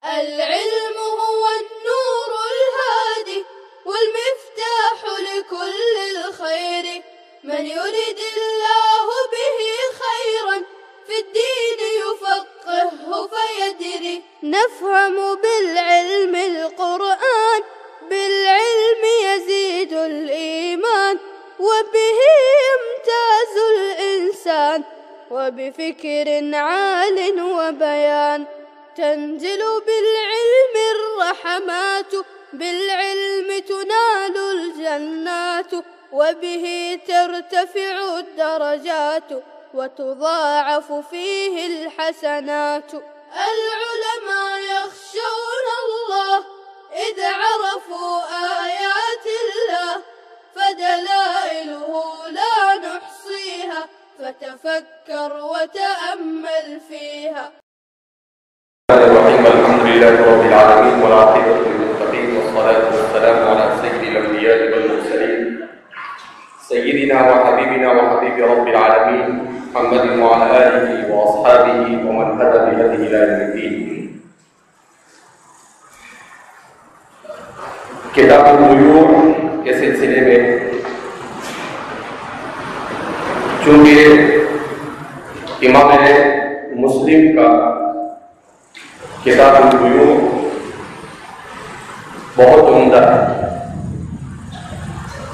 العلم هو النور الهادي والمفتاح لكل الخير، من يرد الله به خيرا في الدين يفقهه فيدري. نفهم بالعلم القرآن، بالعلم يزيد الإيمان، وبه يمتاز الإنسان، وبفكر عال وبيان. تنزل بالعلم الرحمات، بالعلم تنال الجنات، وبه ترتفع الدرجات، وتضاعف فيه الحسنات. العلماء يخشون الله إذ عرفوا آيات الله، فدلائله لا نحصيها، فتفكر وتأمل فيها. الرحيم. الحمد لله رب العالمين والعاقبة للمتقين، والصلاة والسلام على سيد الأنبياء والمرسلين سيدنا وحبيبنا وحبيب رب العالمين محمد وعلى آله وأصحابه ومن هدى بهديه إلى يوم الدين. کتاب البیوع کے سلسلے میں چونکہ امام مسلم کا کتاب البیوع بہت عمدہ ہے،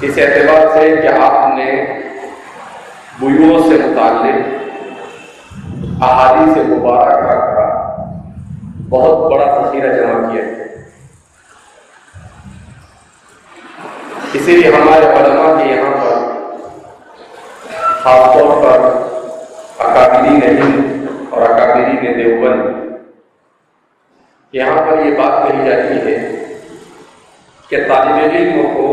اس اعتبار سے کہ آپ نے بیوع سے متعلق احادیث مبارکہ کا بہت بڑا ذخیرہ جمع کیا ہے. اسی لیے ہمارے علماء کے یہاں پر خاص طور پر اکابرین ہند اور اکابرین دیوبند یہاں پر یہ بات کہی جاتی ہے کہ طالب علم کو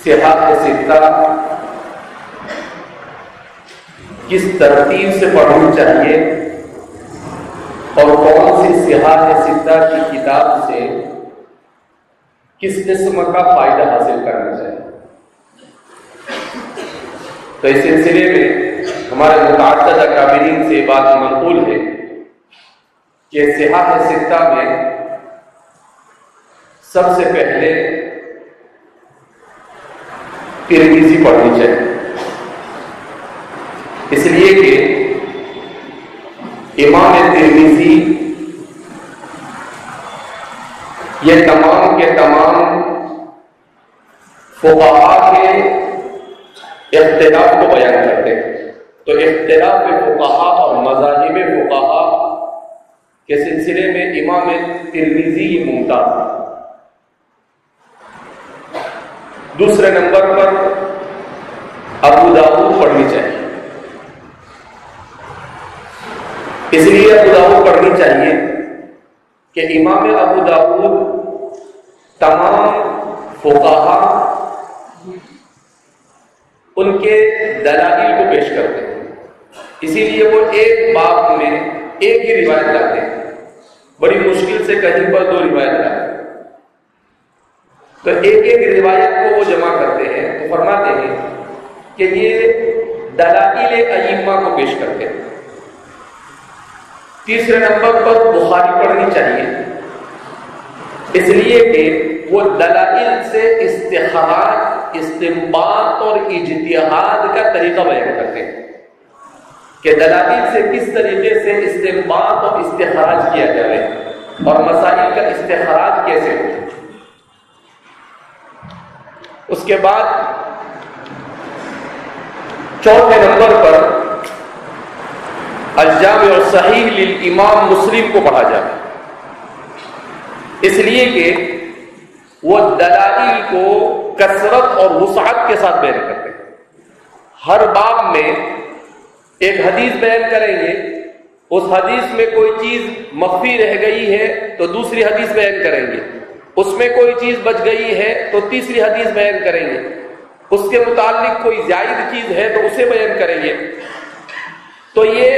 صحاح ستہ کس ترتیب سے پڑھنی چاہیے اور کون سی صحاح ستہ کی کتاب سے کس قسم کا فائدہ حاصل کرنا چاہیے. تو اس سلسلے میں ہمارے متعدد اکابرین سے بات منقول ہے کہ صحاح ستہ میں سب سے پہلے ترمذی پڑھنی چاہیے، اس لیے کہ امام ترمذی یہ تمام کے تمام فقہاء کے اختلاف کو بیان کرتے ہیں. تو اختلاف فقہاء اور مذاہب فقہاء کے سلسلے میں امام ترمذی ممتاز ہے. دوسرے نمبر پر ابو داؤد پڑھنی چاہیے، اس لیے ابو داؤد پڑھنی چاہیے کہ امام ابو داؤد تمام فقہاء ان کے دلائل کو پیش کرتے ہیں، اسی لیے وہ ایک باب میں ایک ہی روایت لاتے ہیں، بڑی مشکل سے کہیں پر دو روایت لاتے ہیں. تو ایک ایک روایت کو وہ جمع کرتے ہیں، تو فرماتے ہیں کہ یہ دلائل ائمہ کو پیش کرتے ہیں. تیسرے نمبر پر بخاری پڑھنی چاہیے، اس لیے کہ وہ دلائل سے استخراج، استنباط اور اجتہاد کا طریقہ بیان کرتے ہیں کہ دلائل سے کس طریقے سے استنباط اور استخراج کیا جائے اور مسائل کا استخراج کیسے ہو. اس کے بعد چوتھے نمبر پر الجامع الصحیح للامام مسلم کو پڑھا جاتا ہے، اس لیے کہ وہ دلائل کو کثرت اور وسعت کے ساتھ بیان کرتے ہیں. ہر باب میں ایک حدیث بیان کریں گے، اس حدیث میں کوئی چیز مخفی رہ گئی ہے تو دوسری حدیث بیان کریں گے، اس میں کوئی چیز بچ گئی ہے تو تیسری حدیث بیان کریں گے، اس کے متعلق کوئی زائد چیز ہے تو اسے بیان کریں گے. تو یہ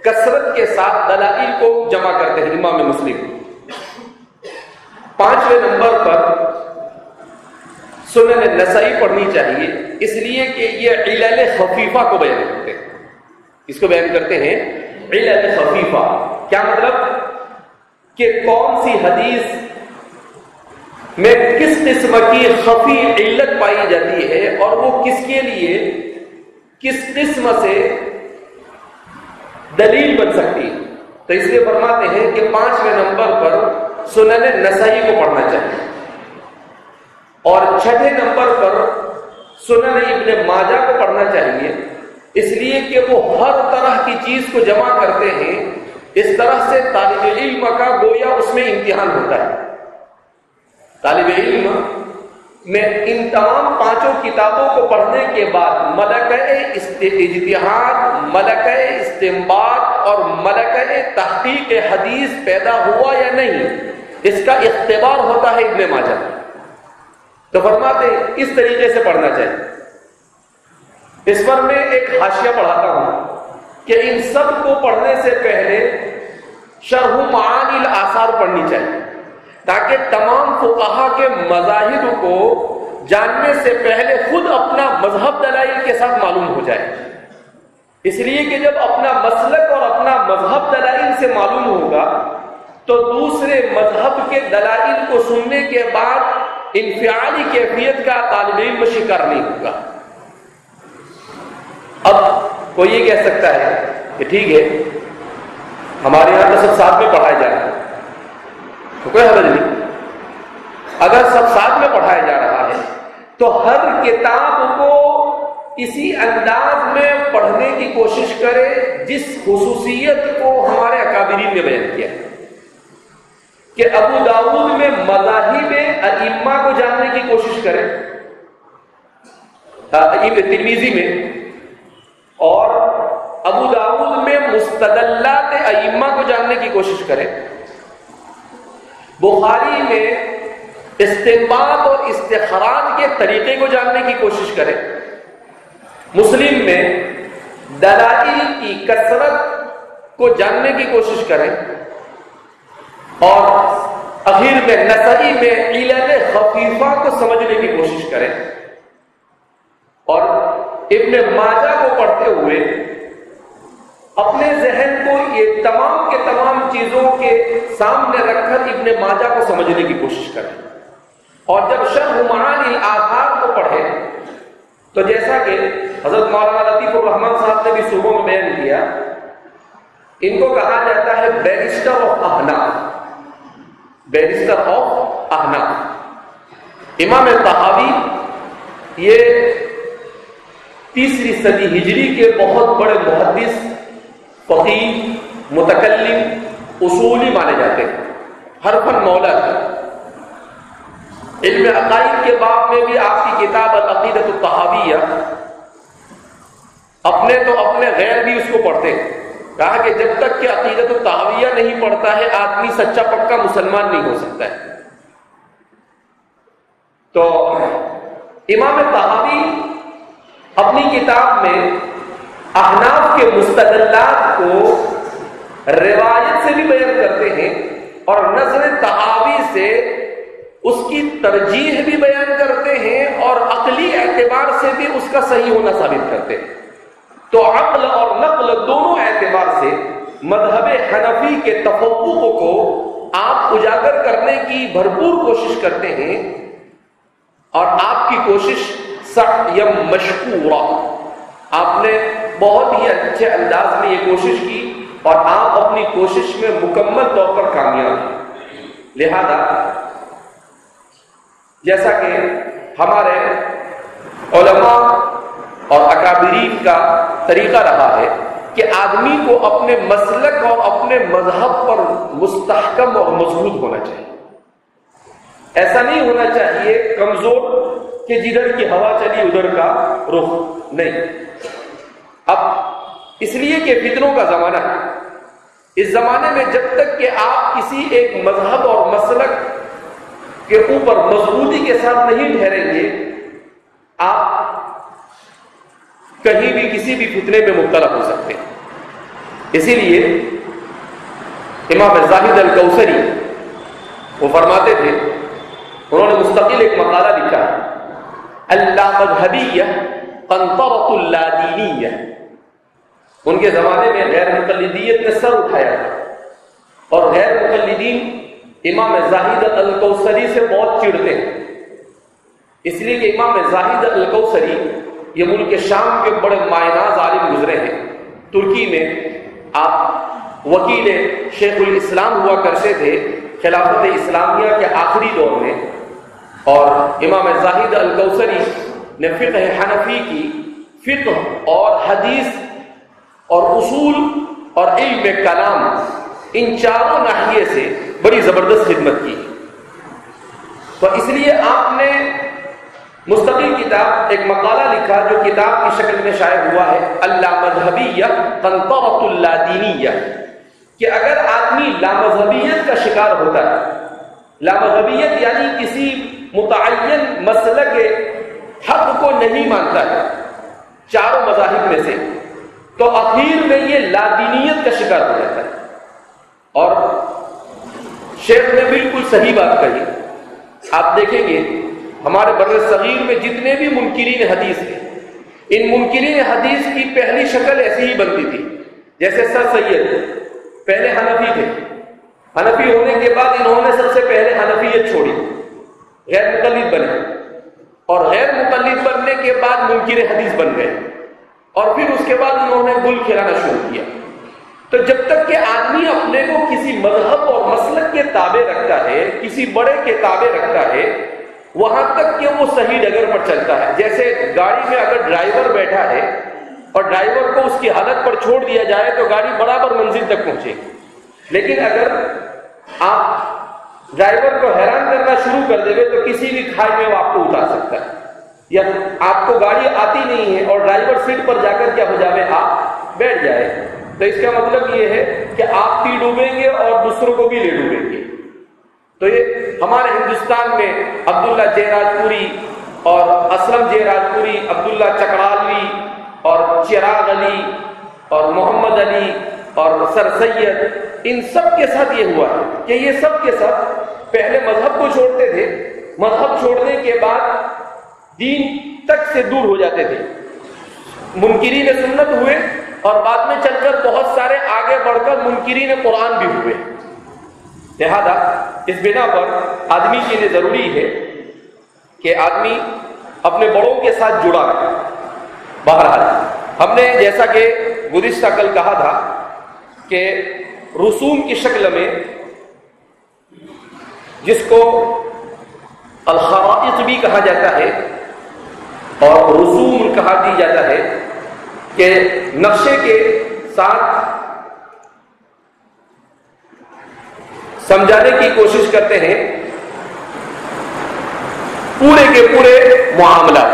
کثرت کے ساتھ دلائل کو جمع کرتے ہیں امام مسلم. پانچویں نمبر پر سنن نسائی پڑھنی چاہیے، اس لیے کہ یہ علل خفیفہ کو بیان کرتے ہیں. اس کو بیان کرتے ہیں علل خفیفہ. کیا مطلب کہ کون سی حدیث میں کس قسم کی خفی علت پائی جاتی ہے اور وہ کس کے لیے کس قسم سے دلیل بن سکتی ہے. تو اس لیے فرماتے ہیں کہ 5ویں نمبر پر سنن نسائی کو پڑھنا چاہیے اور 6 نمبر پر سنن ابن ماجہ کو پڑھنا چاہیے، اس لیے کہ وہ ہر طرح کی چیز کو جمع کرتے ہیں. اس طرح سے طالب علم کا گویا اس میں امتحان ہوتا ہے. طالب علم میں ان تمام 5 کتابوں کو پڑھنے کے بعد ملکہ اجتہاد، ملکہ استنباط اور ملکہ تحقیق حدیث پیدا ہوا یا نہیں، اس کا اختبار ہوتا ہے ابن ماجہ. تو فرماتے ہیں اس طریقے سے پڑھنا چاہیے. اس پر میں ایک حاشیہ پڑھاتا ہوں کہ ان سب کو پڑھنے سے پہلے شرح معانی الاثار پڑھنی چاہیے تاکہ تمام فقہا کے مذاہب کو جاننے سے پہلے خود اپنا مذہب دلائل کے ساتھ معلوم ہو جائے. اس لیے کہ جب اپنا مسلک اور اپنا مذہب دلائل سے معلوم ہوگا تو دوسرے مذہب کے دلائل کو سننے کے بعد انفعالی کیفیت کا طالب علم شکار نہیں ہوگا. اب کوئی یہ کہہ سکتا ہے کہ ٹھیک ہے ہمارے یہاں تو سب ساتھ میں پڑھایا جا رہا ہے، تو کوئی حرج نہیں. اگر سب ساتھ میں پڑھایا جا رہا ہے تو ہر کتاب کو اسی انداز میں پڑھنے کی کوشش کرے جس خصوصیت کو ہمارے اکابرین نے بیان کیا ہے کہ ابو داؤد میں مذاہب ائمہ کو جاننے کی کوشش کرے، ترمذی میں، اور ابو داؤد میں مستدلات ائمہ کو جاننے کی کوشش کرے، بخاری میں استنباط اور استخراج کے طریقے کو جاننے کی کوشش کرے، مسلم میں دلائل کی کثرت کو جاننے کی کوشش کریں، اور اخیر میں نسائی میں علل خفیفہ کو سمجھنے کی کوشش کریں، اور ابن ماجہ کو پڑھتے ہوئے اپنے ذہن کو یہ تمام کے تمام چیزوں کے سامنے رکھ کر ابن ماجہ کو سمجھنے کی کوشش کریں. اور جب شرح معانی الاثار کو پڑھیں تو جیسا کہ حضرت مولانا لطیف الرحمن صاحب نے بھی صوبوں میں بیان کیا، ان کو کہا جاتا ہے بیرسٹر آف احناف، بیرسٹر آف احناف. امام طحاوی یہ 3 صدی ہجری کے بہت بڑے محدث، فقیہ، متکلم، اصولی مانے جاتے ہیں، حرفاً مولا تھے. علم عقائد کے باب میں بھی آپ کی کتاب العقیدۃ الطحاویہ، اپنے تو اپنے غیر بھی اس کو پڑھتے ہیں. کہا کہ جب تک کہ عقیدۃ الطحاویہ نہیں پڑھتا ہے آدمی سچا پکا مسلمان نہیں ہو سکتا ہے. تو امام طحاوی اپنی کتاب میں احناف کے مستدلات کو روایت سے بھی بیان کرتے ہیں اور نظر طحاوی سے اس کی ترجیح بھی بیان کرتے ہیں اور عقلی اعتبار سے بھی اس کا صحیح ہونا ثابت کرتے ہیں. تو عقل اور نقل دونوں اعتبار سے مذہب حنفی کے تفوق کو آپ اجاگر کرنے کی بھرپور کوشش کرتے ہیں، اور آپ کی کوشش سعی مشکورہ، آپ نے بہت ہی اچھے انداز میں یہ کوشش کی اور آپ اپنی کوشش میں مکمل طور پر کامیاب ہیں. لہذا جیسا کہ ہمارے علماء اور اکابرین کا طریقہ رہا ہے کہ آدمی کو اپنے مسلک اور اپنے مذہب پر مستحکم اور مضبوط ہونا چاہیے. ایسا نہیں ہونا چاہیے کمزور کہ جدھر کی ہوا چلی ادھر کا رخ نہیں. اب اس لیے کہ فتنوں کا زمانہ ہے، اس زمانے میں جب تک کہ آپ کسی ایک مذہب اور مسلک کے اوپر مضبوطی کے ساتھ نہیں ٹھہریں گے، آپ کہیں بھی کسی بھی فتنے میں مبتلا ہو سکتے ہیں. اسی لیے امام زاہد الکوثری وہ فرماتے تھے، انہوں نے مستقل ایک مقالہ لکھا ہے، اللامذہبیہ قنطرۃ اللادینیہ. ان کے زمانے میں غیر مقلدیت نے سر اٹھایا تھا اور غیر مقلدیت مجتہدین امام زاہد الکوثری سے بہت چڑھتے ہیں، اس لیے کہ امام زاہد الکوثری یہ ملک شام کے بڑے مائناز عالم گزرے ہیں۔ ترکی میں آپ وکیل شیخ الاسلام ہوا کرتے تھے خلافت اسلامیہ کے آخری دور میں، اور امام زاہد الکوثری نے فقہ حنفی کی فقہ اور حدیث اور اصول اور علم کلام ان چاروں ناحیے سے بڑی زبردست خدمت کی، تو اس لیے آپ نے مستقل کتاب ایک مقالہ لکھا جو کتاب کی شکل میں شائع ہوا ہے، اللامذہبیہ قنطرۃ اللادینیہ، کہ اگر آدمی لامذہبیت کا شکار ہوتا ہے، لامذہبیت یعنی کسی متعین مسلک کے حق کو نہیں مانتا ہے چاروں مذاہب میں سے، تو اخیر میں یہ لادینیت کا شکار ہو جاتا ہے۔ اور شیخ نے بالکل صحیح بات کہی، آپ دیکھیں گے ہمارے بر صغیر میں جتنے بھی منکرین حدیث ہیں، ان منکرین حدیث کی پہلی شکل ایسی ہی بنتی تھی، جیسے سر سید پہلے حنفی تھے، حنفی ہونے کے بعد انہوں نے سب سے پہلے حنفیت چھوڑی، غیر مقلد بنے، اور غیر مقلد بننے کے بعد منکر حدیث بن گئے، اور پھر اس کے بعد انہوں نے گل کھلانا شروع کیا۔ تو جب تک کہ آدمی اپنے کو کسی مذہب اور مسلک کے تابع رکھتا ہے، کسی بڑے کے تابع رکھتا ہے، وہاں تک کہ وہ صحیح ڈگر پر چلتا ہے۔ جیسے گاڑی میں اگر ڈرائیور بیٹھا ہے اور ڈرائیور کو اس کی حالت پر چھوڑ دیا جائے تو گاڑی برابر منزل تک پہنچے گی، لیکن اگر آپ ڈرائیور کو حیران کرنا شروع کر دے تو کسی بھی کھائی میں وہ آپ کو اتار سکتا ہے، یا آپ کو گاڑی آتی نہیں ہے اور ڈرائیور سیٹ پر جا کر کیا ہو جائے، آپ بیٹھ جائے، تو اس کا مطلب یہ ہے کہ آپ بھی ڈوبیں گے اور دوسروں کو بھی لے ڈوبیں گے۔ تو یہ ہمارے ہندوستان میں عبداللہ جے راج پوری اور اسلم جے راج پوری، عبداللہ چکرالوی اور چراغ علی اور محمد علی اور سر سید، ان سب کے ساتھ یہ ہوا ہے کہ یہ سب کے سب پہلے مذہب کو چھوڑتے تھے، مذہب چھوڑنے کے بعد دین تک سے دور ہو جاتے تھے، منکرین سنت ہوئے، اور بعد میں چل کر بہت سارے آگے بڑھ کر منکرین قرآن بھی ہوئے۔ لہذا اس بنا پر آدمی کے لیے ضروری ہے کہ آدمی اپنے بڑوں کے ساتھ جڑا رہے۔ بہرحال ہم نے جیسا کہ گزشتہ کل کہا تھا کہ رسوم کی شکل میں، جس کو الخرائط بھی کہا جاتا ہے اور رسوم کہا دی جاتا ہے، کہ نقشے کے ساتھ سمجھانے کی کوشش کرتے ہیں پورے کے پورے معاملات۔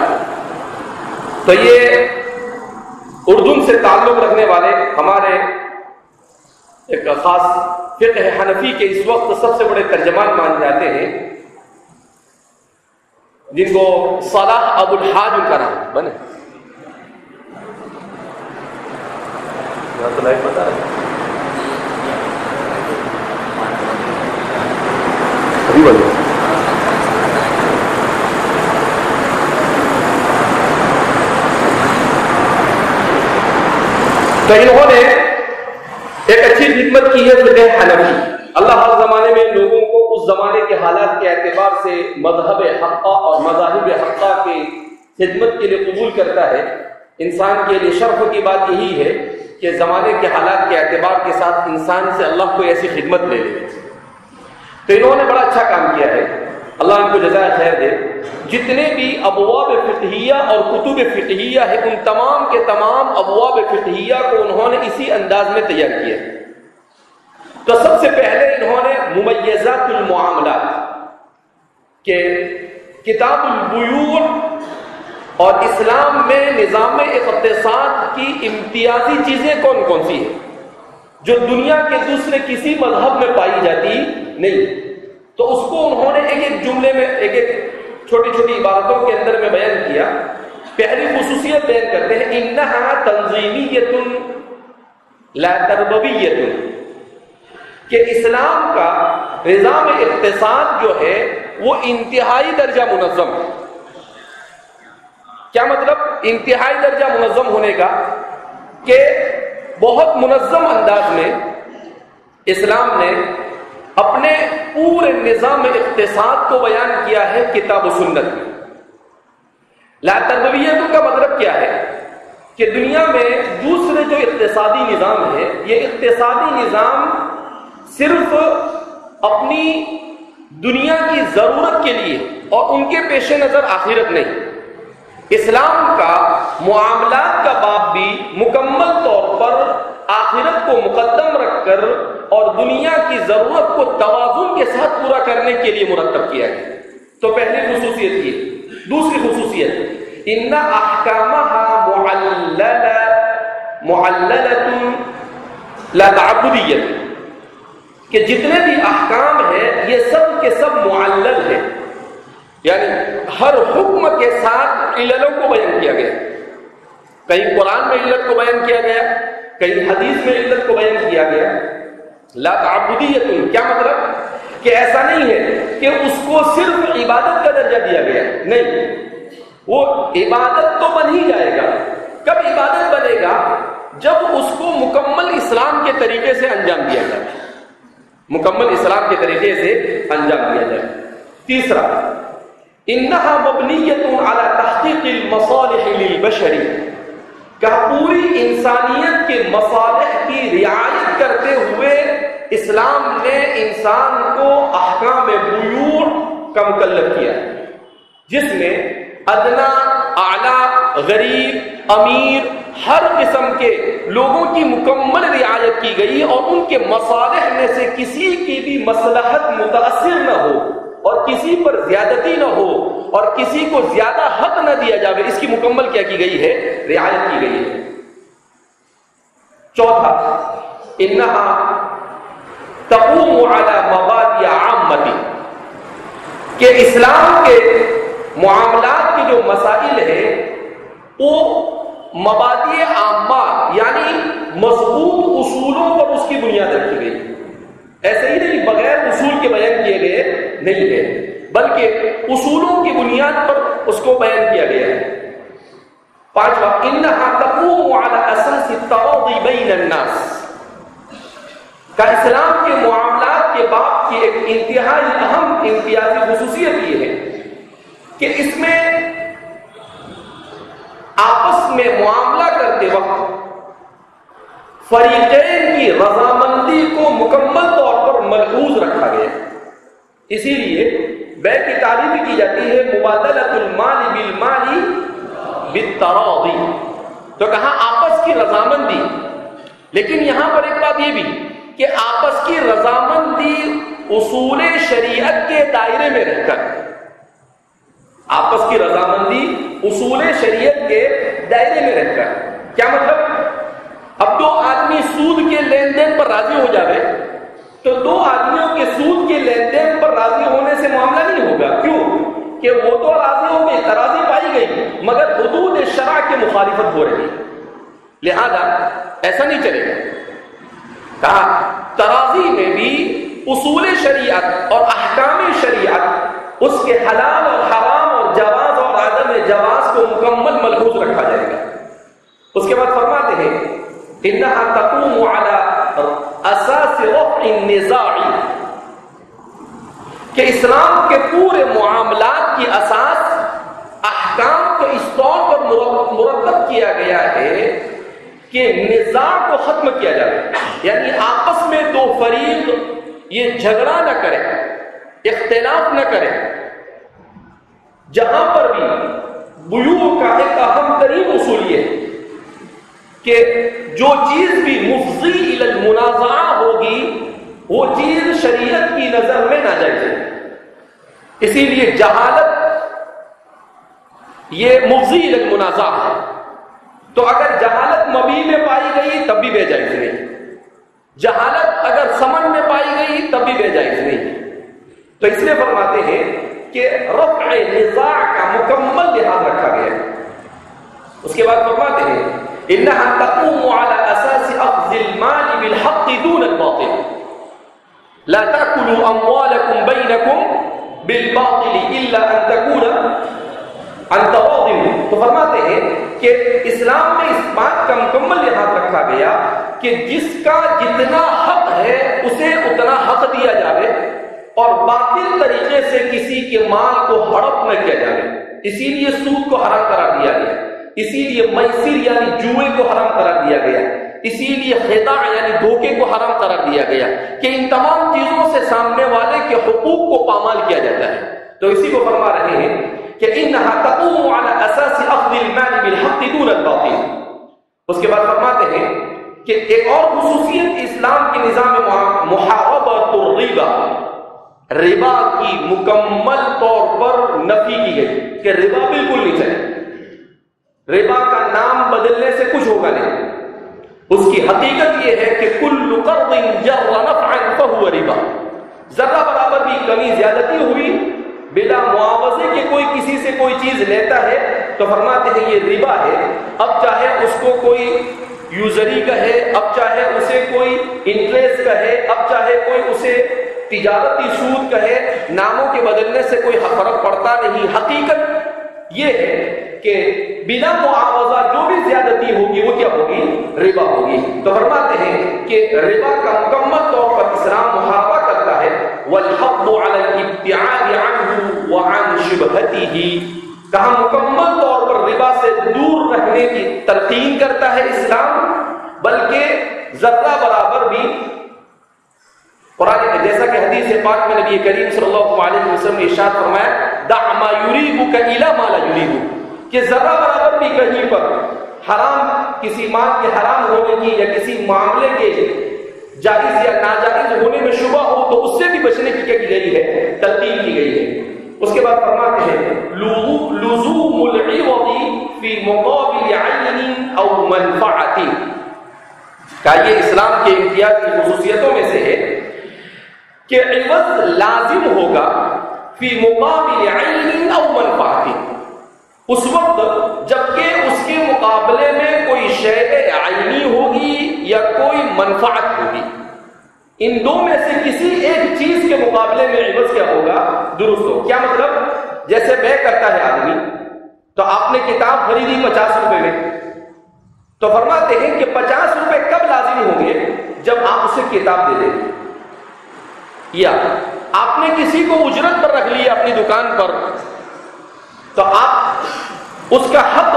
تو یہ اردن سے تعلق رکھنے والے ہمارے ایک خاص فقہ حنفی کے اس وقت سب سے بڑے ترجمان مان جاتے ہیں، جن کو صلاح ابو الحاج ان کا نام بنے، تو لائف بتا رہے ابھی بولے۔ تو انہوں نے ایک اچھی خدمت کی ہے فقہ حنفی۔ اللہ ہر زمانے میں لوگوں کو اس زمانے کے حالات کے اعتبار سے مذہب حقہ اور مذاہب حقہ کی خدمت کے لیے قبول کرتا ہے۔ انسان کے لیے شرف کی بات یہی ہے کہ زمانے کے حالات کے اعتبار کے ساتھ انسان سے اللہ کو ایسی خدمت لے لے۔ تو انہوں نے بڑا اچھا کام کیا ہے، اللہ ان کو جزائے خیر دے۔ جتنے بھی ابواب فقہیہ اور کتب فقہیہ ہے، ان تمام کے تمام ابواب فقہیہ کو انہوں نے اسی انداز میں تیار کیا۔ تو سب سے پہلے انہوں نے ممیزات المعاملات کہ کتاب البیوع اور اسلام میں نظام اقتصاد کی امتیازی چیزیں کون کون سی ہیں جو دنیا کے دوسرے کسی مذہب میں پائی جاتی نہیں، تو اس کو انہوں نے ایک ایک جملے میں، ایک ایک چھوٹی چھوٹی عبارتوں کے اندر میں بیان کیا۔ پہلی خصوصیت بیان کرتے ہیں، انہا تنظیمیت لا تربویت، کہ اسلام کا نظام اقتصاد جو ہے وہ انتہائی درجہ منظم ہے۔ کیا مطلب انتہائی درجہ منظم ہونے کا؟ کہ بہت منظم انداز میں اسلام نے اپنے پورے نظام اقتصاد کو بیان کیا ہے کتاب و سنت میں۔ لا تربویت کا مطلب کیا ہے کہ دنیا میں دوسرے جو اقتصادی نظام ہے، یہ اقتصادی نظام صرف اپنی دنیا کی ضرورت کے لیے اور ان کے پیش نظر آخرت نہیں۔ اسلام کا معاملات کا باب بھی مکمل طور پر آخرت کو مقدم رکھ کر اور دنیا کی ضرورت کو توازن کے ساتھ پورا کرنے کے لیے مرتب کیا ہے۔ تو پہلی خصوصیت یہ۔ دوسری خصوصیت، ان احکامها معللۃ لا تعبدیۃ، کہ جتنے بھی احکام ہیں یہ سب کے سب معلل ہیں، یعنی ہر حکم کے ساتھ عللوں کو بیان کیا گیا۔ کہیں قرآن میں علت کو بیان کیا گیا، کہیں حدیث میں علت کو بیان کیا گیا۔ لا تعبدیت کیا مطلب کہ ایسا نہیں ہے کہ اس کو صرف عبادت کا درجہ دیا گیا، نہیں، وہ عبادت تو بن ہی جائے گا۔ کب عبادت بنے گا؟ جب اس کو مکمل اسلام کے طریقے سے انجام دیا جائے، مکمل اسلام کے طریقے سے انجام دیا جائے۔ تیسرا، انہا مبنیۃ علی تحقیق المصالح للبشر، کہ پوری انسانیت کے مصالح کی رعایت کرتے ہوئے اسلام نے انسان کو احکام بیوع کا مکلف کیا، جس میں ادنا، اعلیٰ، غریب، امیر، ہر قسم کے لوگوں کی مکمل رعایت کی گئی اور ان کے مصالح میں سے کسی کی بھی مصلحت متاثر نہ ہو اور کسی پر زیادتی نہ ہو اور کسی کو زیادہ حق نہ دیا جائے، اس کی مکمل کیا کی گئی ہے؟ رعایت کی گئی ہے۔ چوتھا، انہا تقوم علی مبادئ عامۃ، کہ اسلام کے معاملات کے جو مسائل ہیں وہ مبادئ عامہ یعنی مضبوط اصولوں پر اس کی بنیاد رکھی گئی، ایسے ہی نہیں بغیر اصول کے بیان کیے گئے نہیں ہے، بلکہ اصولوں کی بنیاد پر اس کو بیان کیا گیا ہے۔ پانچواں، انہا تقوم علی اساس التراضی بین الناس، کا اسلام کے معاملات کے باب کی ایک انتہائی اہم امتیازی خصوصیت یہ ہے کہ اس میں آپس میں معاملہ کرتے وقت فریقین کی رضامندی کو مکمل طور پر ملحوظ رکھا گیا، اسی لیے بیع کی تعریف کی جاتی ہے مبادلۃ المال بالمال بالتراضی، تو کہاں آپس کی رضامندی، لیکن یہاں پر ایک بات یہ بھی کہ آپس کی رضامندی اصول شریعت کے دائرے میں رہ کر، آپس کی رضامندی اصول شریعت کے دائرے میں رہ کر، کیا مطلب؟ اب دو آدمی سود کے لین دین پر راضی ہو جائے تو دو آدمیوں کے سود کے لین دین پر راضی ہونے سے معاملہ نہیں ہوگا، کیوں کہ وہ تو راضی ہو گئی، تراضی پائی گئی، مگر حدود شرع کے مخالفت ہو رہی، لہذا ایسا نہیں چلے گا۔ کہا ترازی میں بھی اصول شریعت اور احکام شریعت، اس کے حلال اور حرام اور جواز اور عدم جواز کو مکمل ملحوظ رکھا جائے گا۔ اس کے بعد فرماتے ہیں انہا تقوم علی اساس رفع النزاع، کہ اسلام کے پورے معاملات کی اساس احکام کو اس طور پر مرتب کیا گیا ہے کہ نزاع کو ختم کیا جائے، یعنی آپس میں دو فریق یہ جھگڑا نہ کرے، اختلاف نہ کرے۔ جہاں پر بھی بیوع کا ایک اہم ترین اصول یہ کہ جو چیز بھی مفضی الی المنازعہ ہوگی وہ چیز شریعت کی نظر میں ناجائز ہے، اسی لیے جہالت یہ مفضی الی المنازعہ ہے، تو اگر جہالت مبی میں پائی گئی تب بھی بے جائز نہیں، جہالت اگر سمن میں پائی گئی تب بھی بے جائز نہیں، تو اس لیے فرماتے ہیں کہ رفع نزاع کا مکمل لحاظ رکھا گیا ہے۔ اس کے بعد فرماتے ہیں انہا تقوم علی اساس اخذ المال بالحق دون الباطل، لا تأکلوا اموالکم بینکم بالباطل الا ان تکون عن تراض۔ تو فرماتے ہیں کہ اسلام میں اس بات کا مکمل لحاظ رکھا گیا کہ جس کا جتنا حق ہے اسے اتنا حق دیا جائے، اور باطل طریقے سے کسی کے مال کو ہڑپ نہ کیا جائے، اسی لیے سود کو حرام قرار دیا گیا، اسی لیے میسر یعنی جوئے کو حرام قرار دیا گیا، اسی لیے خداع یعنی دھوکے کو حرام قرار دیا گیا کہ ان تمام چیزوں سے سامنے والے کے حقوق کو پامال کیا جاتا ہے۔ تو اسی کو فرما رہے ہیں کہ انہا تقوم علی اساس اخذ المال بالحق دون الباطل۔ اس کے بعد فرماتے ہیں کہ ایک اور خصوصیت اسلام کے نظام محاربۃ الربا، ربا کی مکمل طور پر نفی کی گئی کہ ربا بالکل نہیں چلے، ربا کا نام بدلنے سے کچھ ہوگا نہیں، اس کی حقیقت یہ ہے کہ کل قرض جر نفعا فهو ربا، ذرہ برابر بھی کمی زیادتی ہوئی بلا معاوضے کے کوئی کسی سے کوئی چیز لیتا ہے تو فرماتے ہیں یہ ربا ہے۔ اب چاہے اس کو کوئی یوزری کہے، اب چاہے اسے کوئی انٹرسٹ کہے، اب چاہے کوئی اسے تجارتی سود کہے، ناموں کے بدلنے سے کوئی فرق پڑتا نہیں۔ حقیقت یہ ہے کہ بنا معاوضہ جو بھی زیادتی ہوگی وہ کیا ہوگی؟ ربا ہوگی۔ تو فرماتے ہیں کہ ربا کا مکمل طور پر اسلام محاربہ کرتا ہے، والحض علی الابتعاد عنہ وعن شبہتہ، کہاں مکمل طور پر ربا سے دور رہنے کی تلقین کرتا ہے اسلام، بلکہ ذرہ برابر بھی قرآن میں جیسا کہ حدیث پاک میں نبی کریم صلی اللہ علیہ وسلم نے ارشاد فرمایا دع ما یریبک الی ما لا یریبک، کہ ذرہ برابر بھی کہیں پر حرام کسی مال کے حرام ہونے کی یا کسی معاملے کے جائز یا ناجائز ہونے میں شبہ ہو تو اس سے بھی بچنے کی کیا کی گئی ہے؟ تلقین کی گئی ہے۔ اس کے بعد فرماتے ہیں لزوم العوض فی مقابل عین او منفعت، کہ یہ اسلام کے امتیازی خصوصیتوں میں سے ہے کہ عوض لازم ہوگا فی مقابل عین او منفعت، اس وقت جبکہ اس کے مقابلے میں کوئی شیء عینی ہوگی یا کوئی منفعت ہوگی، ان دو میں سے کسی ایک چیز کے مقابلے میں عوض کیا ہوگا؟ درست ہو۔ کیا مطلب؟ جیسے بے کرتا ہے آدمی، تو آپ نے کتاب خریدی 50 روپے میں، تو فرماتے ہیں کہ 50 روپے کب لازم ہوں گے؟ جب آپ اسے کتاب دے دیں، یا آپ نے کسی کو اجرت پر رکھ لیا اپنی دکان پر، تو آپ اس کا حق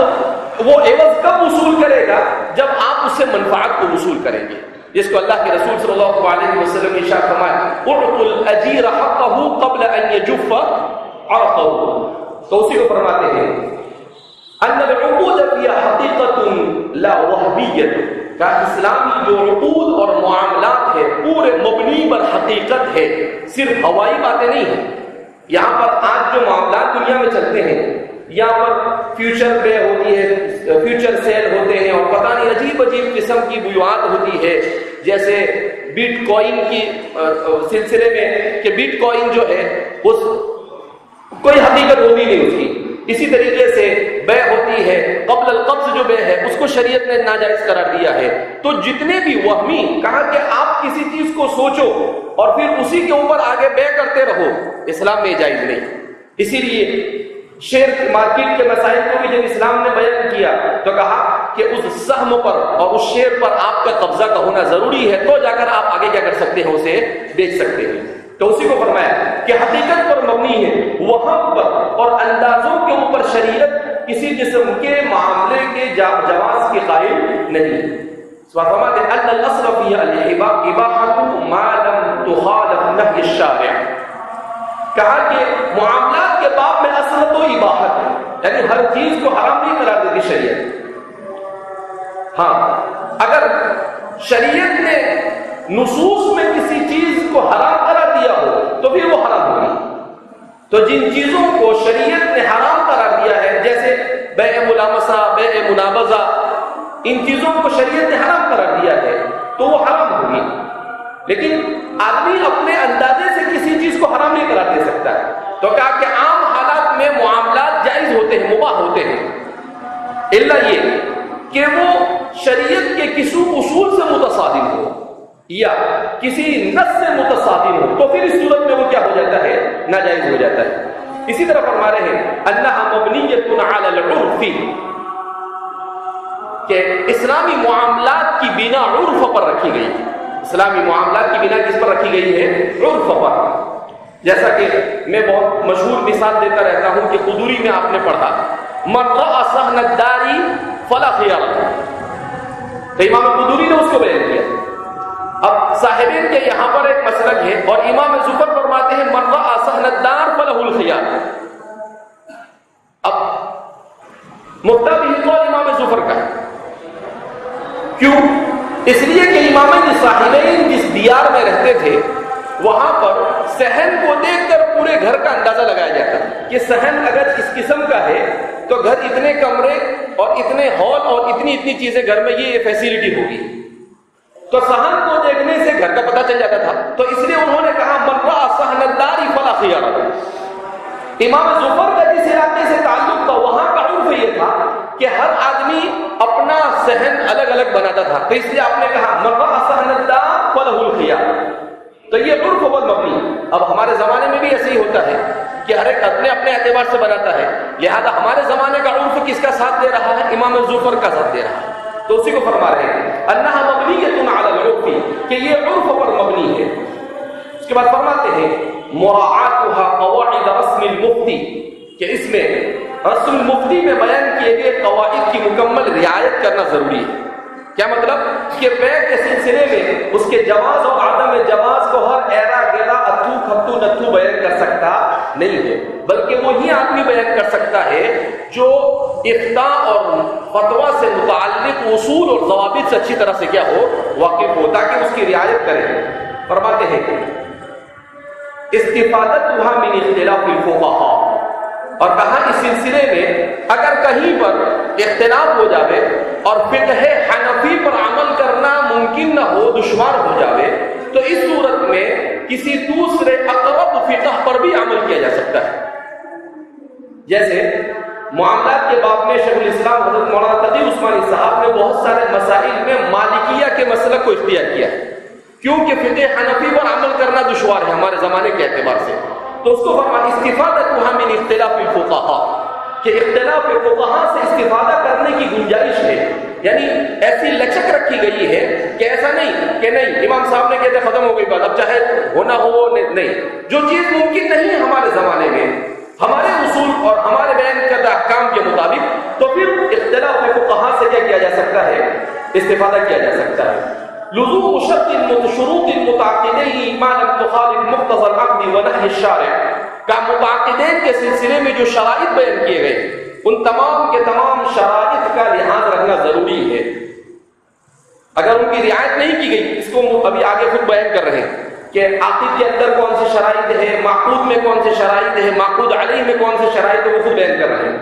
وہ عوض کب وصول کرے گا؟ جب آپ اس سے منفعت کو وصول کریں گے، جس کو اللہ کے رسول صلی اللہ علیہ وسلم نے ارشاد فرمایا اعطوا الاجیر حقه قبل ان يجف عرقه، تو اسی کو فرماتے ہیں ان العقود فيها حقیقت لا وهمیت، کہ اسلامی جو عقود اور معاملات ہے پورے مبنی پر حقیقت ہے، صرف ہوائی باتیں نہیں ہیں۔ یہاں پر آج جو معاملات دنیا میں چلتے ہیں، یہاں پر فیوچر پے ہوتی ہے، فیوچر سیل ہوتے ہیں، اور پتہ نہیں عجیب عجیب قسم کی بیوات ہوتی ہے، جیسے بٹ کوئن کی سلسلے میں کہ بٹ کوئن جو ہے اس کوئی حقیقت ہوتی نہیں اس کی، اسی طریقے سے بے ہوتی ہے، قبل القبض جو بے ہے اس کو شریعت نے ناجائز قرار دیا ہے۔ تو جتنے بھی وہمی، کہا کہ آپ کسی چیز کو سوچو اور پھر اسی کے اوپر آگے بے کرتے رہو، اسلام میں جائز نہیں۔ اسی لیے شیئر مارکیٹ کے مسائل کو بھی جب اسلام نے بیان کیا تو کہا کہ اس سہم پر اور اس شیئر پر آپ کا قبضہ کا ہونا ضروری ہے، تو جا کر آپ آگے کیا کر سکتے ہیں؟ اسے بیچ سکتے ہیں۔ تو اسی کو فرمایا کہ حقیقت پر مبنی ہے، وہم پر اور اندازوں کے اوپر شریعت کسی جسم کے معاملے کے جواز کے قائل نہیں۔ فرماتے ہیں ان الاصل فی الاباحۃ ما لم تخالف نهی الشارع، کہا کہ معاملات کے باب میں اصل تو اباحت ہے، یعنی ہر چیز کو حرام نہیں قرار دیتی شریعت۔ ہاں، اگر شریعت نے نصوص میں کسی چیز کو حرام قرار دیا ہو تو پھر وہ حرام ہوگی۔ تو جن چیزوں کو شریعت نے حرام قرار دیا ہے، جیسے بیع ملامسہ، بیع منابضہ، ان چیزوں کو شریعت نے حرام قرار دیا ہے تو وہ حرام ہوگی، لیکن آدمی اپنے اندازے سے کسی چیز کو حرام نہیں قرار دے سکتا ہے۔ تو کہا کہ عام حالات میں معاملات جائز ہوتے ہیں، مباح ہوتے ہیں، الا یہ کہ وہ شریعت کے کسی اصول سے متصادم ہو یا کسی نص سے متصادم ہو، تو پھر اس صورت میں وہ کیا ہو جاتا ہے؟ ناجائز ہو جاتا ہے۔ اسی طرح فرما رہے ہیں انہا مبنیۃ علی العرف، کہ اسلامی معاملات کی بنا عرف پر رکھی گئی ہے۔ اسلامی معاملات کی بنا کس پر رکھی گئی ہے؟ عرف پر۔ جیسا کہ میں بہت مشہور مثال دیتا رہتا ہوں کہ قدوری میں آپ نے پڑھا من رأى صحن الدار فلا خيار له، تو امام قدوری نے اس کو بیان کیا. اب صاحبین کے یہاں پر ایک مسلک ہے اور امام زفر فرماتے ہیں من رأى صحن الدار فله الخيار. اب مبتدا بھی قول امام زفر کا ہے. کیوں؟ اس لیے کہ امامین صاحبین جس دیار میں رہتے تھے وہاں پر صحن کو دیکھ کر پورے گھر کا اندازہ لگایا جاتا کہ صحن اگر اس قسم کا ہے تو گھر اتنے کمرے اور اتنے ہال اور اتنی چیزیں گھر میں یہ فیسلٹی ہوگی. تو صحن کو دیکھنے سے گھر کا پتہ چل جاتا تھا. تو اس لیے انہوں نے کہا من رأى صحن الدار فلا خيار له. امام زفر کا جس علاقے سے تعلق تھا وہاں کا عرف یہ تھا کہ ہر آدمی اپنا صحن الگ الگ بناتا تھا. تو اس لیے آپ نے کہا من رأى صحن الدار فله الخيار. تو یہ عرف بہت مبنی. اب ہمارے زمانے میں بھی ایسے ہی ہوتا ہے کہ ہر ایک اپنے اپنے اعتبار سے بناتا ہے. لہذا ہمارے زمانے کا عرف کس کا ساتھ دے رہا ہے؟ امام زفر کا ساتھ دے رہا ہے. تو اسی کو فرما رہے ہیں انہا مبنیۃ علی العرف، کہ یہ عرف پر مبنی ہے. اس کے بعد فرماتے ہیں مراعاتها قواعد رسم المفتی، کہ اس میں رسم المفتی میں بیان کیے گئے قواعد کی مکمل رعایت کرنا ضروری ہے. کیا مطلب؟ کہ بیع کے سلسلے میں اس کے جواز اور عدم جواز کو ہر ایرا گیرا اتھو کھتو نتھو بیان کر سکتا نہیں ہے، بلکہ وہی آدمی بیان کر سکتا ہے جو افتاء اور فتویٰ سے متعلق اصول اور ضوابط سے اچھی طرح سے کیا ہو، واقف ہو، تاکہ اس کی رعایت کرے. فرماتے ہیں استفادتها من اختلاف الفقهاء، اور کہا اس سلسلے میں اگر کہیں پر اختلاف ہو جاوے اور فقہ حنفی پر عمل کرنا ممکن نہ ہو، دشوار ہو جاوے، تو اس صورت میں کسی دوسرے اقرب فقہ پر بھی عمل کیا جا سکتا ہے. جیسے معاملات کے باب میں شیخ الاسلام حضرت مولانا تقی عثمانی صاحب نے بہت سارے مسائل میں مالکیہ کے مسلک کو اختیار کیا ہے، کیونکہ فقہ حنفی پر عمل کرنا دشوار ہے ہمارے زمانے کے اعتبار سے. تو اس کو فرمایا استفادتها من اختلاف الفقهاء، کہ اختلاف فقہاء سے استفادہ کرنے کی گنجائش ہے. یعنی ایسی لچک رکھی گئی ہے کہ ایسا نہیں کہ نہیں امام صاحب نے کہتے ختم ہو گئی بات، اب چاہے ہونا ہو نہیں. جو چیز ممکن نہیں ہے ہمارے زمانے میں ہمارے اصول اور ہمارے بیان کردہ احکام کے مطابق، تو پھر اختلاف فقہاء سے کیا کیا جا سکتا ہے؟ استفادہ کیا جا سکتا ہے. لزوم شروط المتعاقدین ما لم تخالف مقتضى العقد ونهي الشارع، کا متعاقدین کے سلسلے میں جو شرائط بیان کیے گئے ان تمام کے تمام شرائط کا لحاظ رکھنا ضروری ہے. اگر ان کی رعایت نہیں کی گئی، اس کو ابھی آگے خود بیان کر رہے ہیں کہ عقد کے اندر کون سی شرائط ہے، معقود میں کون سی شرائط ہے، معقود علیہ میں کون سی شرائط ہے، وہ خود بیان کر رہے ہیں.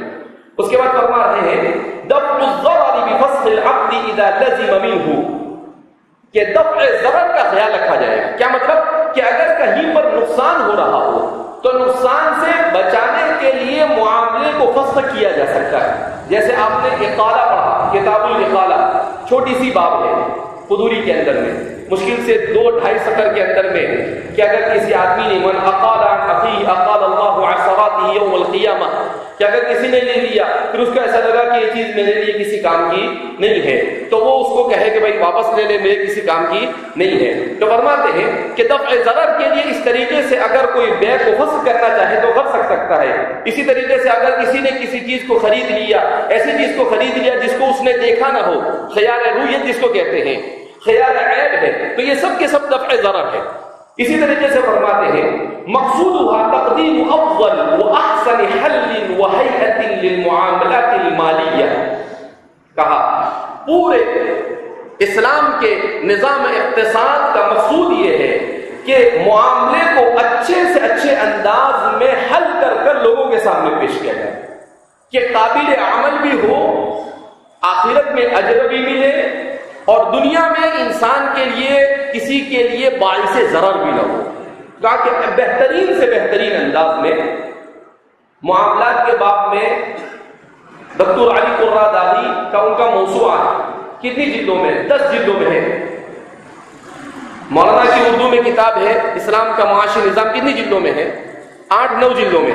اس کے بعد فرما رہے ہیں دفع الضرر بفسخ العقد اذا لزم منه، کہ دفع ضرر کا خیال رکھا جائے گا. کیا مطلب؟ کہ اگر کہیں پر نقصان ہو رہا ہو تو نقصان سے بچانے کے لیے معاملے کو فسخ کیا جا سکتا ہے. جیسے آپ نے اقالہ پڑھا، کتاب الاقالہ، چھوٹی سی باب ہے قدوری کے اندر میں، مشکل سے 2-2.5 سطر کے اندر میں، کہ اگر کسی آدمی نے من اقال عن اخیہ اقال اللہ عن صراطہ یوم القیامہ، کہ اگر کسی نے لے لیا پھر اس کو ایسا لگا کہ یہ چیز میرے لیے کسی کام کی نہیں ہے، تو وہ اس کو کہے کہ بھائی واپس لے لے، میرے کسی کام کی نہیں ہے. تو فرماتے ہیں کہ دفع ضرر کے لیے اس طریقے سے اگر کوئی بیع کو فسخ کرنا چاہے تو کر سکتا ہے. اسی طریقے سے اگر کسی نے کسی چیز کو خرید لیا، ایسی چیز کو خرید لیا جس کو اس نے دیکھا نہ ہو، خیال رویت جس کو کہتے ہیں، خیال عیب ہے، تو یہ سب کے سب دفع ضرر ہے. اسی طریقے سے فرماتے ہیں مقصودها تقدیم افضل واحسن حل وهيئة للمعاملات المالیہ، کہا پورے اسلام کے نظام اقتصاد کا مقصود یہ ہے کہ معاملے کو اچھے سے اچھے انداز میں حل کر لوگوں کے سامنے پیش کیا جائے، کہ قابل عمل بھی ہو، آخرت میں اجر بھی ملے، اور دنیا میں انسان کے لیے کسی کے لیے باعث ضرر بھی نہ ہو. کہا کہ بہترین سے بہترین انداز میں معاملات کے باب میں دکتور علی قرہ داغی کا ان کا موسوعہ کتنی جلدوں میں؟ 10 جلدوں میں ہے. مولانا کی اردو میں کتاب ہے اسلام کا معاشی نظام، کتنی جلدوں میں ہے؟ 8-9 جلدوں میں.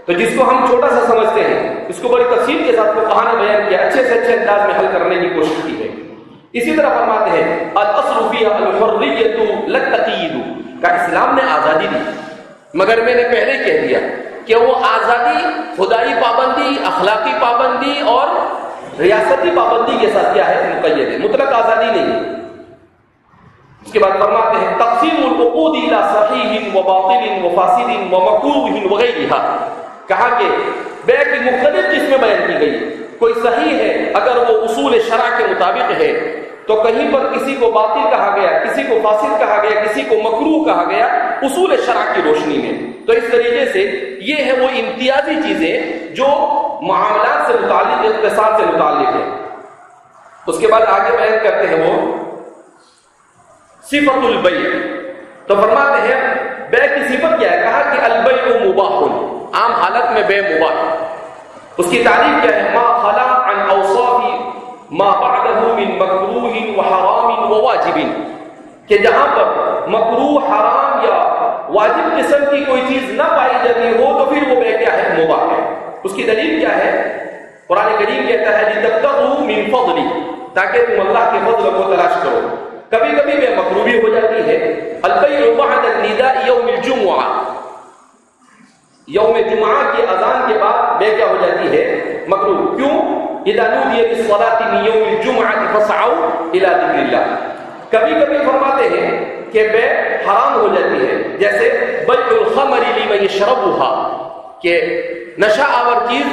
تو جس کو ہم چھوٹا سا سمجھتے ہیں اس کو بڑی تفصیل کے ساتھ کو کہاں نے بیان کیا، اچھے سے اچھے انداز میں حل کرنے کی کوشش کی ہے. اسی طرح فرماتے ہیں الاصل فیہ الحریۃ لا التقیید، کا اسلام نے آزادی دی. مگر میں نے پہلے کہہ دیا کہ وہ آزادی خدائی پابندی، اخلاقی پابندی اور ریاستی پابندی کے ساتھ کیا ہے؟ مقید ہے، مطلق آزادی نہیں ہے۔ اس کے بعد فرماتے ہیں تقسیم العقود الى صحیح و باطل و فاسد و مکروہ وغیرہ، کہا کہ بیع کی مختلف قسمیں بیان کی گئی، کوئی صحیح ہے اگر وہ اصول شرع کے مطابق ہے، تو کہیں پر کسی کو باطل کہا گیا، کسی کو فاسد کہا گیا، کسی کو مکروہ کہا گیا اصول شرع کی روشنی میں۔ تو اس طریقے سے یہ ہے وہ امتیازی چیزیں جو معاملات سے متعلق، اقتصاد سے متعلق ہے۔ اس کے بعد آگے بیان کرتے ہیں وہ صفت البیع، تو فرماتے ہیں بیع کی صفت کیا ہے؟ کہا کہ البیع مباح، عام حالت میں بیع مباح۔ اس کی تعریف کیا ہے؟ ما خلا عن اوصاف ما بعده من مکروہ وحرام وواجب، کہ جہاں پر مکروہ، حرام یا واجب قسم کی کوئی چیز نہ پائی جاتی ہو تو پھر وہ بیع کیا ہے؟ مباح ہے۔ اس کی دلیل کیا ہے؟ قرآن کریم کہتا ہے لِتَبْتَغُوا مِن فَضْلِهِ، تاکہ تم اللہ کے فضل کو تلاش کرو۔ کبھی کبھی بیع مکروہ بھی ہو جاتی ہے۔ البیع بعد النداء یوم الجمعہ، یوم جمعہ کی اذان کے بعد بیع کیا ہو جاتی ہے؟ مکروہ۔ کیوں؟ اذا نودی للصلاۃ من یوم الجمعہ فاسعوا الی ذکر اللہ۔ کبھی کبھی فرماتے ہیں کہ بیع حرام ہو جاتی ہے، جیسے بیع الخمر لمن یشربها، کہ نشہ آور چیز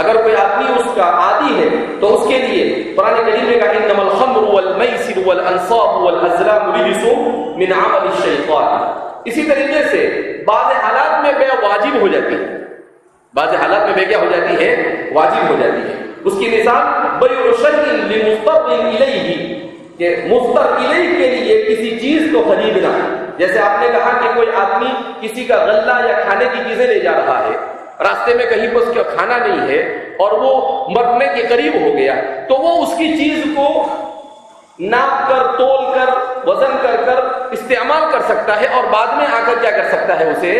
اگر کوئی آدمی اس کا عادی ہے تو اس کے لیے قرآن کریم نے کہا انما الخمر والمیسر والانصاب والازلام رجس من عمل الشیطان۔ اسی طریقے سے بعض حالات میں بیع واجب ہو جاتی ہے، بعض حالات میں بیع کیا ہو جاتی ہے؟ واجب ہو جاتی ہے۔ اس کی مثال بیع شیء لمضطر الیہ، کہ مضطر الیہ کے لیے کسی چیز کو خریدنا، جیسے آپ نے کہا کہ کوئی آدمی کسی کا غلہ یا کھانے کی چیزیں لے جا رہا ہے، راستے میں کہیں پر اس کا کھانا نہیں ہے اور وہ مرنے کے قریب ہو گیا، تو وہ اس کی چیز کو ناپ کر، تول کر، وزن کر کر استعمال کر سکتا ہے اور بعد میں آ کر کیا کر سکتا ہے؟ اسے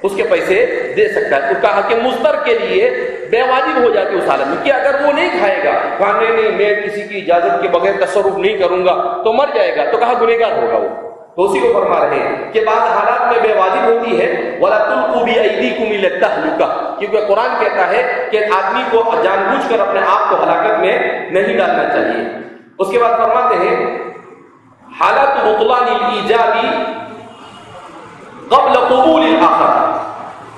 اس کے پیسے دے سکتا ہے۔ تو کہا کہ مضطر کے لیے بے واجب ہو جاتی اس حالت میں کہ اگر وہ نہیں کھائے گا، کھانے نہیں، میں کسی کی اجازت کے بغیر تصرف نہیں کروں گا تو مر جائے گا، تو کہا گنہگار ہوگا وہ۔ تو اسی کو فرما رہے ہیں کہ بعض حالات میں بے واجب ہوتی ہے وَلَا تُلْقُوا بِأَيْدِيكُمْ إِلَى التَّهْلُكَةِ، کیونکہ قرآن کہتا ہے کہ آدمی کو جان بوجھ کر اپنے آپ کو ہلاکت میں نہیں ڈالنا چاہیے۔ اس کے بعد فرماتے ہیں حالت بطلان الایجاب قبل قبول الآخر،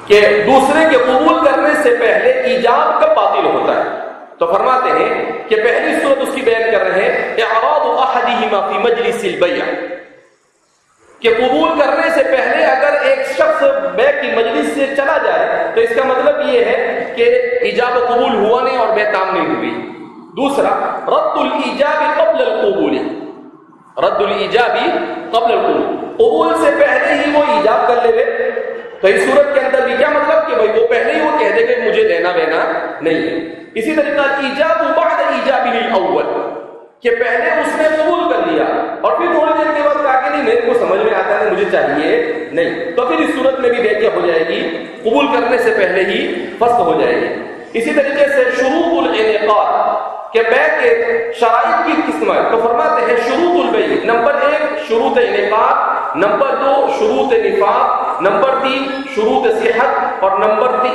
کہ دوسرے کے قبول کرنے سے پہلے ایجاب کب باطل ہوتا ہے؟ تو فرماتے ہیں کہ پہلی صورت اس کی بیان کر رہے ہیں اعراض احدہما فی مجلس البیع، کہ قبول کرنے سے پہلے اگر ایک شخص بیع کی مجلس سے چلا جائے تو اس کا مطلب یہ ہے کہ ایجاب قبول ہوا نہیں اور بیع تام نہیں ہوئی۔ دوسرا رد الایجاب قبل القبول، رد الایجاب قبل القبول، قبول سے پہلے ہی وہ ایجاب کر لے، تو اس صورت کے اندر بھی کیا مطلب کہ بھائی وہ پہلے ہی وہ کہہ دے کہ مجھے لینا وینا نہیں ہے۔ اسی طریقہ ایجاب بعد ایجاب الاول، کہ پہلے اس نے قبول کر لیا اور پھر تھوڑی دیر کے بعد کہا کہ نہیں میرے کو سمجھ میں آتا ہے، مجھے چاہیے نہیں، تو پھر اس صورت میں بھی بیع کیا ہو جائے گی؟ قبول کرنے سے پہلے ہی فسخ ہو جائے گی۔ اسی طریقے سے شروط الانعقاد، کہ بیع کے شرائط کی قسم ہے، تو فرماتے ہیں شروط البیع، نمبر 1 شروط انعقاد، نمبر 2 شروط نفاذ، نمبر 3 شروط صحت، اور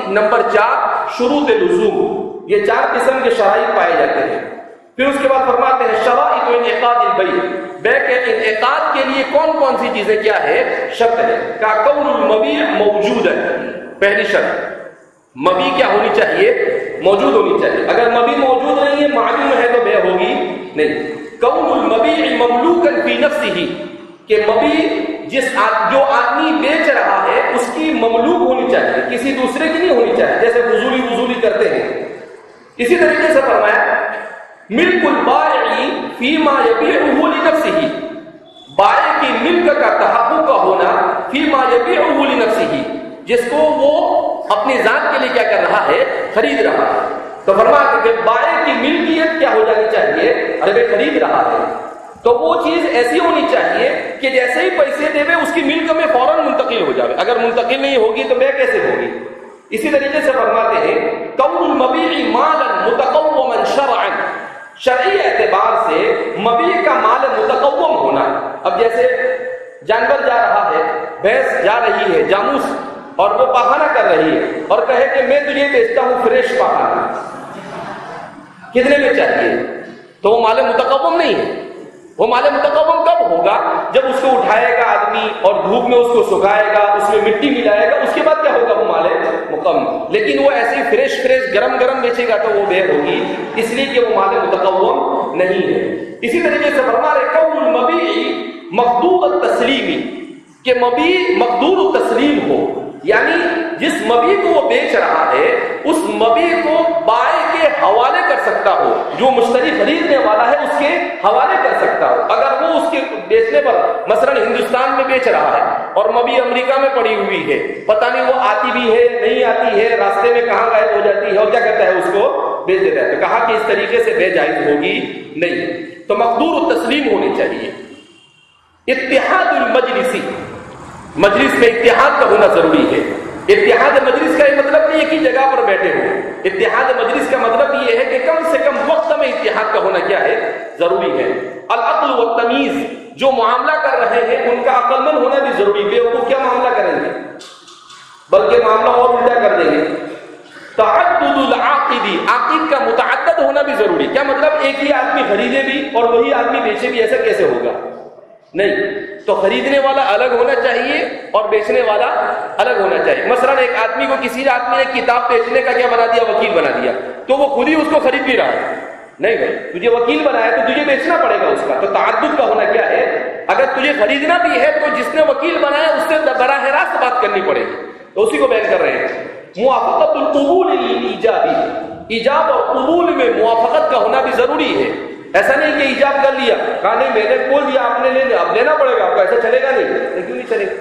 نمبر 4 شروط لزوم۔ یہ 4 قسم کے شرائط پائے جاتے ہیں۔ پھر اس کے بعد فرماتے ہیں شرائط انعقاد البیع، بیع کے انعقاد کے لیے کون کون سی چیزیں کیا ہے؟ شرط ہے۔ کا کون المبیع موجودا، پہلی شرط مبیع کیا ہونی چاہیے؟ موجود ہونی چاہیے۔ اگر مبیع موجود نہیں ہے، معلوم ہے، تو بیع ہوگی نہیں۔ کون المبیع مملوکا فی نفسہ، کہ مبیع جو آدمی بیچ رہا ہے اس کی مملوک ہونی چاہیے، کسی دوسرے کی نہیں ہونی چاہیے، جیسے وصولی کرتے ہیں۔ اسی طریقے سے فرمایا ملک البائع فیما یبیعہ لنفسہ، بائع کی ملک کا تحقق کا ہونا فیما یبیعہ لنفسہ، جس کو وہ اپنی ذات کے لیے کیا کر رہا ہے؟ خرید رہا ہے۔ تو فرمایا کہ بائع کی ملکیت کیا ہو جانی چاہیے؟ ارے خرید رہا ہے تو وہ چیز ایسی ہونی چاہیے کہ جیسے ہی پیسے دے اس کی ملک میں فوراً منتقل ہو جائے، اگر منتقل نہیں ہوگی تو بیع کیسے ہوگی؟ اسی طریقے سے فرماتے ہیں کون المبیع مالا متقوما شرعا، شرعی اعتبار سے مبیع کا مال متقوم ہونا۔ اب جیسے جانور جا رہا ہے، بھینس جا رہی ہے، جاموس، اور وہ پاخانہ کر رہی ہے اور کہے کہ میں تجھے بیچتا ہوں فریش پاخانہ، کتنے میں چاہیے، تو وہ مال متقوم نہیں ہے۔ وہ مال متقوم کب ہوگا؟ جب اس کو اٹھائے گا آدمی اور دھوپ میں اس کو سکھائے گا، اس میں مٹی ملائے گا، اس کے بعد کیا ہوگا؟ وہ مال مکمل۔ لیکن وہ ایسے ہی فریش گرم بیچے گا تو وہ بے ہوگی، اس لیے کہ وہ مال متقوم نہیں ہے۔ اسی طریقے سے فرما رہے قول المبیع مقدور التسلیمی، کہ مبیع مقدور التسلیم ہو، یعنی جس مبیع کو وہ بیچ رہا ہے اس مبیع کو بائع کے حوالے کر سکتا ہو، جو مشتری خریدنے والا ہے اس کے حوالے کر سکتا ہو۔ اگر وہ اس کے بیچنے پر مثلا ہندوستان میں بیچ رہا ہے اور مبیع امریکہ میں پڑی ہوئی ہے، پتہ نہیں وہ آتی بھی ہے نہیں آتی ہے، راستے میں کہاں غائب ہو جاتی ہے، اور کیا کرتا ہے اس کو بیچ دیتا ہے، تو کہا کہ اس طریقے سے بے جائز ہوگی نہیں، تو مقدور التسلیم ہونی چاہیے۔ اتحاد المجلسی، مجلس میں اتحاد کا ہونا ضروری ہے۔ اتحاد مجلس کا یہ مطلب نہیں ایک ہی جگہ پر بیٹھے ہو، اتحاد مجلس کا مطلب یہ ہے کہ کم سے کم وقت میں اتحاد کا ہونا کیا ہے؟ ضروری ہے۔ العقل والتمیز، جو معاملہ کر رہے ہیں ان کا عقل مند ہونا بھی ضروری، بیوقوف کیا معاملہ کریں گے بلکہ معاملہ اور الٹا کر دیں گے۔ تعدد العاقدی، عاقد کا متعدد ہونا بھی ضروری، کیا مطلب ایک ہی آدمی خریدے بھی اور وہی آدمی بیچے بھی، ایسا کیسے ہوگا؟ نہیں، تو خریدنے والا الگ ہونا چاہیے اور بیچنے والا الگ ہونا چاہیے۔ مثلا ایک آدمی کو کسی آدمی نے کتاب بیچنے کا کیا بنا دیا؟ وکیل بنا دیا، تو وہ خود ہی اس کو خرید بھی رہا ہے، نہیں بھائی تجھے وکیل بنایا تو تجھے بیچنا پڑے گا اس کا، تو تعدد کا ہونا کیا ہے؟ اگر تجھے خریدنا بھی ہے تو جس نے وکیل بنایا اس سے براہ راست بات کرنی پڑے گی، تو اسی کو بیان کر رہے ہیں۔ موافقت القبول للایجابی، ایجاب اور قبول میں موافقت کا ہونا بھی ضروری ہے۔ ایسا نہیں کہ ایجاب کر لیا، کہا نہیں میں نے بول دیا آپ نے لے لیا، اب لینا پڑے گا آپ کو، ایسا چلے گا نہیں، کیوں نہیں چلے گا؟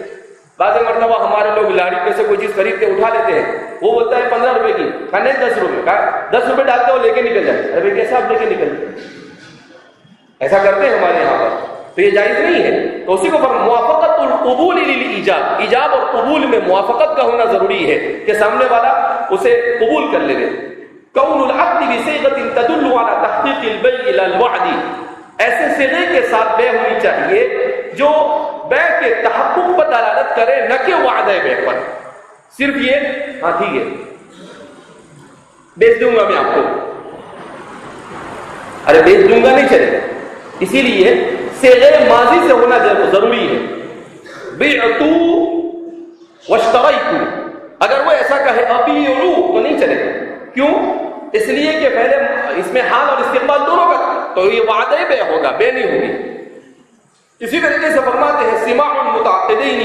بعض مرتبہ ہمارے لوگ لاڑی پہ سے کوئی چیز خرید کے اٹھا لیتے ہیں، وہ بولتا ہے 15 روپے کی، کہا نہیں 10 روپے، کہا 10 روپے ڈالتے ہو لے کے نکل جائے، ارے کیسا آپ لے کے نکل جائے؟ ایسا کرتے ہیں ہمارے یہاں پر، تو یہ جائز نہیں ہے۔ تو اسی کو موافقت القبول للایجاب، ایجاب اور قبول میں موافقت کا ہونا ضروری ہے کہ سامنے والا اسے قبول کر لے۔ کون العقد بصیغۃ تدل علی تحقیق البیع الی الوعد، ایسے صیغے کے ساتھ بے ہونی چاہیے جو بے کے تحقق پر دلالت کرے، نہ کہ وعدہ بے پر، صرف یہ ہاں ٹھیک ہے بیچ دوں گا میں آپ کو، ارے بیچ دوں گا نہیں چلے، اسی لیے صیغے ماضی سے ہونا ضروری ہے۔ بعت واشتریت، اگر وہ ایسا کہے ابیع تو نہیں چلے گا، کیوں؟ اس لیے کہ پہلے اس میں حال اور استقبال دونوں کا، تو یہ وعدہ بے ہوگا، بے نہیں ہوگی۔ اسی طریقے سے فرماتے ہیں سماع المتعاقدین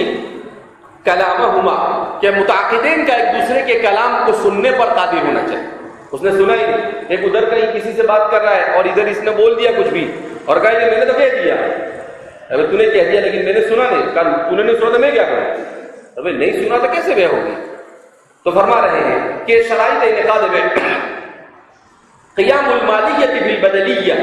کلامہما، کہ متعاقدین کا ایک دوسرے کے کلام کو سننے پر قادر ہونا چاہیے۔ اس نے سنا ہی نہیں، ایک ادھر کہیں کسی سے بات کر رہا ہے اور ادھر اس نے بول دیا کچھ بھی اور کہا کہ میں نے تو کہہ دیا، ارے تو نے کہہ دیا لیکن میں نے سنا نہیں، کہا تو نے نہیں سنا تو میں کیا کروں؟ ارے نہیں سنا تو کیسے بے ہوگی؟ تو فرما رہے ہیں کہ شرائط انعقاد بیع، قیام المالیت بالبدلیہ،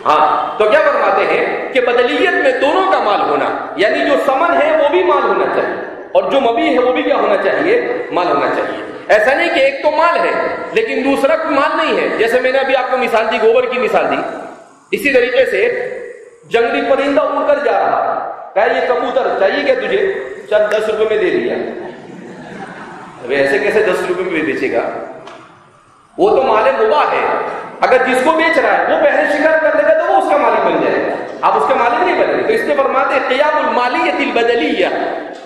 ہاں تو کیا فرماتے ہیں کہ بدلیت میں دونوں کا مال ہونا، یعنی جو ثمن ہے وہ بھی مال ہونا چاہیے اور جو مبیع ہے وہ بھی کیا ہونا چاہیے؟ مال ہونا چاہیے۔ ایسا نہیں کہ ایک تو مال ہے لیکن دوسرا کوئی مال نہیں ہے، جیسے میں نے ابھی آپ کو مثال دی، گوبر کی مثال دی، اسی طریقے سے جنگلی پرندہ اڑ کر جا رہا، کہا یہ کبوتر چاہیے کیا تجھے؟ چل 10 روپے میں دے دیا، ایسے کیسے 10 روپے میں بیچے گا؟ وہ تو مال مباح ہے، اگر جس کو بیچ رہا ہے وہ پہلے شکار کر لے گا تو وہ اس کا مالک بن جائے گا، آپ اس کے مالک نہیں بنے۔ تو اس کے فرماتے قیام المالیت البدلیہ،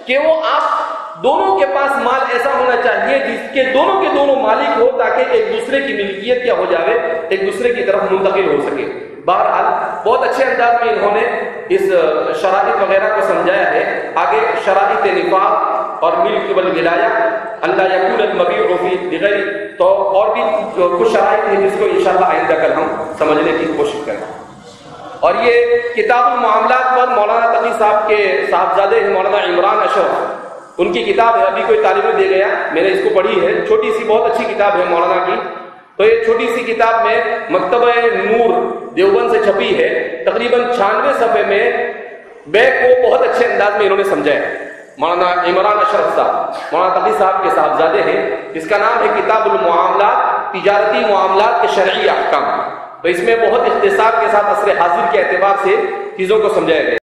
کہ وہ آپ دونوں کے پاس مال ایسا ہونا چاہیے جس کے دونوں مالک ہو، تاکہ ایک دوسرے کی ملکیت کیا ہو جاوے، ایک دوسرے کی طرف منتقل ہو سکے۔ بہرحال بہت اچھے انداز میں انہوں نے اس شرائط وغیرہ کو سمجھایا ہے۔ آگے شرائط نفاق اور ملک والولایہ، اللہ یکون المبیع فی بغیر، تو اور بھی کچھ شرائط ہیں جس کو انشاءاللہ آئندہ کل ہم سمجھنے کی کوشش کریں۔ اور یہ کتاب المعاملات پر مولانا تقی صاحب کے صاحبزادے ہیں مولانا عمران اشرف، ان کی کتاب ہے، ابھی کوئی طالب علم دے گیا، میں نے اس کو پڑھی ہے، چھوٹی سی بہت اچھی کتاب ہے مولانا کی۔ تو یہ چھوٹی سی کتاب میں مکتبہ نور دیوبند سے چھپی ہے، تقریباً 96 صفحے میں بے کو بہت اچھے انداز میں انہوں نے سمجھایا ہے۔ مولانا عمران اشرف صاحب مولانا تقی صاحب کے صاحبزادے ہیں، اس کا نام ہے کتاب المعاملات، تجارتی معاملات کے شرعی احکام۔ تو اس میں بہت اختصار کے ساتھ عصر حاضر کے اعتبار سے چیزوں کو سمجھایا گیا۔